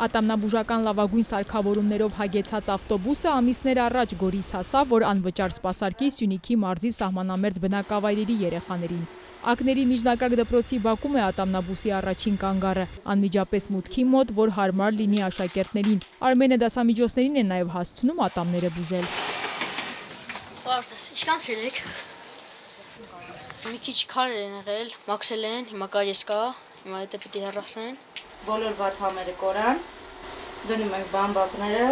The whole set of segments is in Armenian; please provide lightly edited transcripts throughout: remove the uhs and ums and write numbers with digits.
Ատամնաբուժական լավագույն սարքավորումներով հագեցած ավտոբուսը ամիսներ առաջ Գորիս հասավ, որ անվճար սպասարկի Սյունիքի մարզի սահմանամերձ բնակավայրերի երեխաներին։ Ակների միջնակարգ դպրոցի բակում է ատամնաբուսի առաջին կանգառը, անմիջապես մուտքի մոտ, որ հարմար լինի աշակերտներին։ Արմենը դասամիջոցներին է նաև հասցնում ատամները բուժել։ Ինչքան ցերեք։ Մի քիչ քար են եղել, մաքրել են, հիմա կարիես կա, հիմա դա պիտի հեռացնեն։ Բոլոր վատհամերը կորան, դնում ենք բամբակները։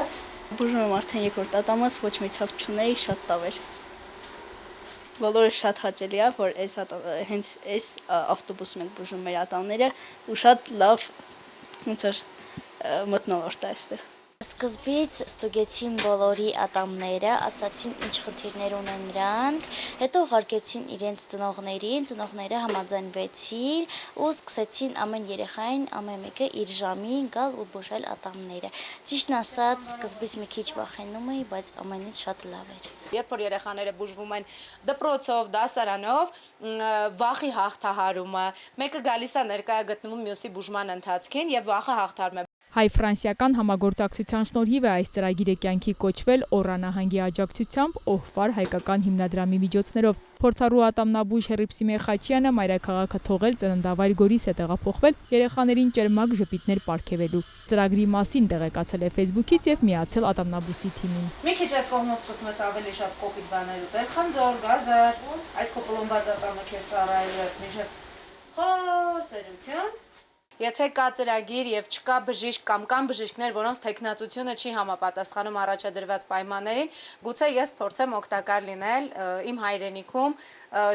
Բուժում եմ արդեն երկրորդ ատամս, ոչ մի ցավ չունեի, շատ տավ էր։ Բոլորը շատ հաճելի է, որ հենց այս ավտոբուսում ենք բուժում մեր ատամները ու շատ լավ ոնց որ մթնոլորտ է այստեղ։ Սկզբից ստուգեցին բոլորի ատամները, ասացին ինչ խնդիրներ ունեն նրանք, հետո ուղարկեցին իրենց ծնողներին, ծնողները համաձայնվեցին ու սկսեցին ամեն երեխային ամեն մեկը իր ժամին գալ ու բուժել ատամները։ Ճիշտն ասած, սկզբից մի քիչ վախենում էի, բայց ամենից շատ լավ էր։ Երբ որ երեխաները բուժվում են դպրոցով, դասարանով, վախի հաղթահարումը, մեկը գալիս է ներկայ գտնվում մյուսի բուժման ընթացքին եւ վախը հաղթարում է։ Հայ-ֆրանսիական համագործակցության շնորհիվ է այս ծրագիրը կյանքի կոչվել Օռա նահանգի աջակցությամբ ՕՀՎԱՌ հայկական հիմնադրամի միջոցներով։ Փորձառու ատամնաբույժ Հռիփսիմե Խաչյանը մայրաքաղաքը թողել ծննդավայր Գորիս է տեղափոխվել երեխաներին ճերմակ ժպիտներ պարգևելու։ Ծրագրի մասին տեղեկացել է Facebook-ից եւ միացել ատամնաբույսի թիմին։ Մի քիչ այդ կողմով սկսում ես ավելի շատ կոպիտ բաներ ուտել, խնձոր, գազար, այդ քո պլոմբած ատամը քեզ ծառայելու է մինչև խորցերություն։ Եթե կա ծրագիր եւ չկա բժիշկ կամ կան բժիշկներ, որոնց տեխնացությունը չի համապատասխանում առաջադրված պայմաններին, գուցե ես փորձեմ օգտակար լինել իմ հայրենիքում,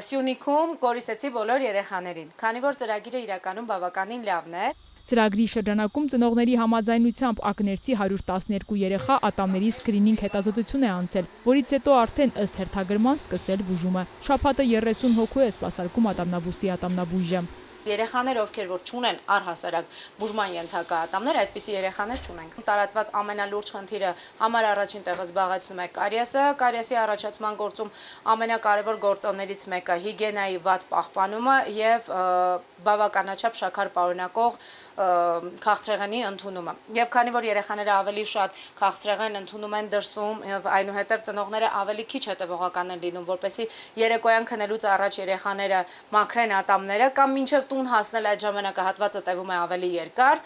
Սյունիքում Գորիսեցի բոլոր երեխաներին, քանի որ ծրագիրը իրականում բավականին լավն է։ Ծրագրի շրջանակում ծնողների համաձայնությամբ ակներցի 112 երեխա ատամների սկրինինգ հետազոտություն է անցել, որից հետո արդեն ըստ հերթագրման սկսել բուժումը։ Շաբաթը 30 հոգու է սպասարկում ատամնաբույսի ատամնաբույժը։ Երեխաներ, ովքեր որ չունեն առհասարակ բուժման ենթակա ատամներ, այդպիսի երեխաներ չունենք։ Տարածված ամենալուրջ խնդիրը համար առաջին տեղը զբաղեցնում է կարիեսը, կարիեսի առաջացման գործում ամենակարևոր գործոններից մեկը հիգիենայի վատ պահպանումը եւ բավականաչափ շաքար պարունակող քաղցրեղենի ընդունումը։ Եվ քանի որ երեխաները ավելի շատ քաղցրեղեն ընդունում են դրսում եւ այնուհետեւ ծնողները ավելի քիչ հետեւողական են լինում, որպեսզի երեկոյան քնելուց առաջ երեխաները մաքրեն ատամները կամ մինչեւ տուն հասնել այդ ժամանակահատվածը տևում է ավելի երկար,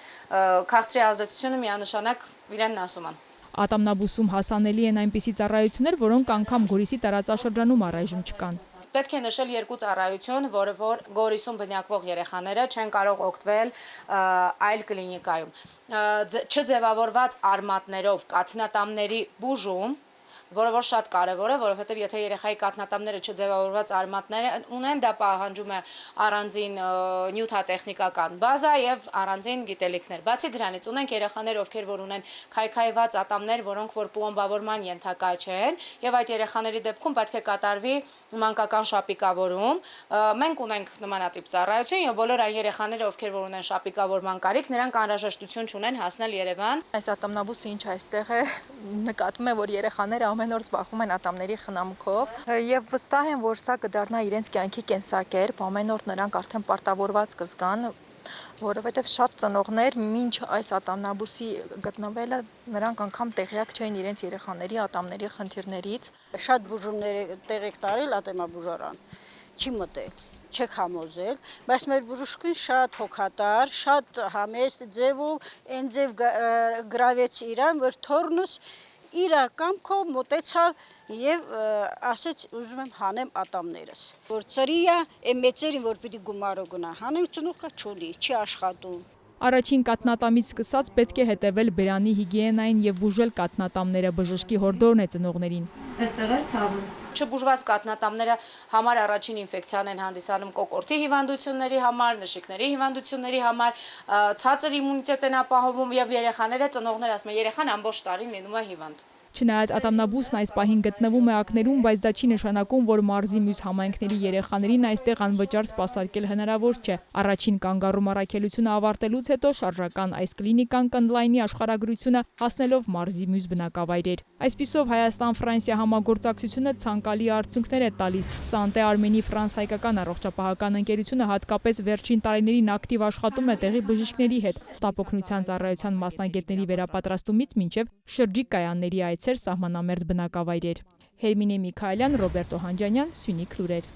քաղցրի ազդեցությունը միանշանակ իրեն ասում են։ Ատամնաբույսում հասանելի են այնպիսի ծառայություններ, որոնք անգամ Գորիսի տարածաշրջանում առայժմ չկան։ Պետք է նշել երկու ծառայություն, որը որ Գորիսում բնակվող երեխաները չեն կարող օգտվել այլ կլինիկայում։ Չձևավորված արմատներով կաթնատամների բուժում, որը որ շատ կարևոր է, որովհետև եթե երեխայի կաթնատամները չձևավորված արմատներ ունեն, դա պահանջում է առանձին նյութատեխնիկական բազա եւ առանձին գիտելիքներ։ Բացի դրանից ունենք երեխաներ, ովքեր որ ունեն քայքայված ատամներ, որոնք որ պլոմբավորման ենթակա չեն, եւ այդ երեխաների դեպքում պետք է կատարվի մանկական շապիկավորում։ Մենք ունենք նմանատիպ ծառայություն եւ բոլոր այն երեխաները, ովքեր որ ունեն շապիկավորման կարիք, նրանք անհրաժեշտություն չունեն հասնել Երևան։ Այս ատամնաբույսը ինչ այստեղ է, նկատում է, որ երեխաները ամեն օր զբաղվում են ատամների խնամքով եւ վստահ եմ, որ սա կդառնա իրենց կյանքի կենսակերպ, ամեն օր նրանք արդեն պարտավորված կզգան, որովհետեւ շատ ծնողներ մինչ այս ատամնաբույսի գտնվելը նրանք անգամ տեղյակ չէին իրենց երեխաների ատամների խնդիրներից։ Շատ բուժումներ տեղեք տարել ատամաբուժարան, չի մտել, չեք համոզել, բայց մեր բժիշկին շատ հոգատար, շատ համեստ ձևով, այն ձև գրավեց իրան, որ թորնուս իր կամքով մոտեցավ եւ ասեց ուզում եմ հանեմ ատամներս, որ ծրիա այն մեծերին որ պիտի գումարը գնա, հանեմ ծնողքը չունի, չի աշխատում։ Առաջին կաթնատամից սկսած պետք է հետևել բերանի հիգիենային եւ բուժել կաթնատամները, բժշկի հորդորն է ծնողներին։ Այստեղ է ցավում։ Չբուժված կաթնատամները համար առաջին ինֆեկցիան են հանդիսանում կոկորդի հիվանդությունների համար, նշիկների հիվանդությունների համար, ցածր իմունիտետ են ապահովում եւ երեխաները ծնողներ ասում են երեխան ամբողջ տարին լինում է հիվանդ։ Չնայած ատամնաբույսն այս պահին գտնվում է ակներում, բայց դա չի նշանակում, որ մարզի մյուս համայնքների երեխաներին այստեղ անվճար սպասարկել հնարավոր չէ։ Առաջին կանգառու առաքելությունը ավարտելուց հետո շարժական այս կլինիկան կընդլայնի աշխարհագրությունը, հասնելով մարզի մյուս բնակավայրեր։ Այսպիսով Հայաստան-Ֆրանսիա համագործակցությունը ցանկալի արդյունքներ է տալիս։ Սանտե Արմենի ֆրանս-հայկական առողջապահական ընկերությունը հատկապես վերջին տարիներին ակտիվ աշխատում է տեղի բժիշկների հետ, շտապօգնության ծառայության մասնագետների վերապատրաստումից մինչև շրջիկ կայանների այցեր, սահմանամերձ բնակավայրեր։ Հերմինե Միքայելյան, Ռոբերտ Օհանջանյան, Սյունիք լուրեր։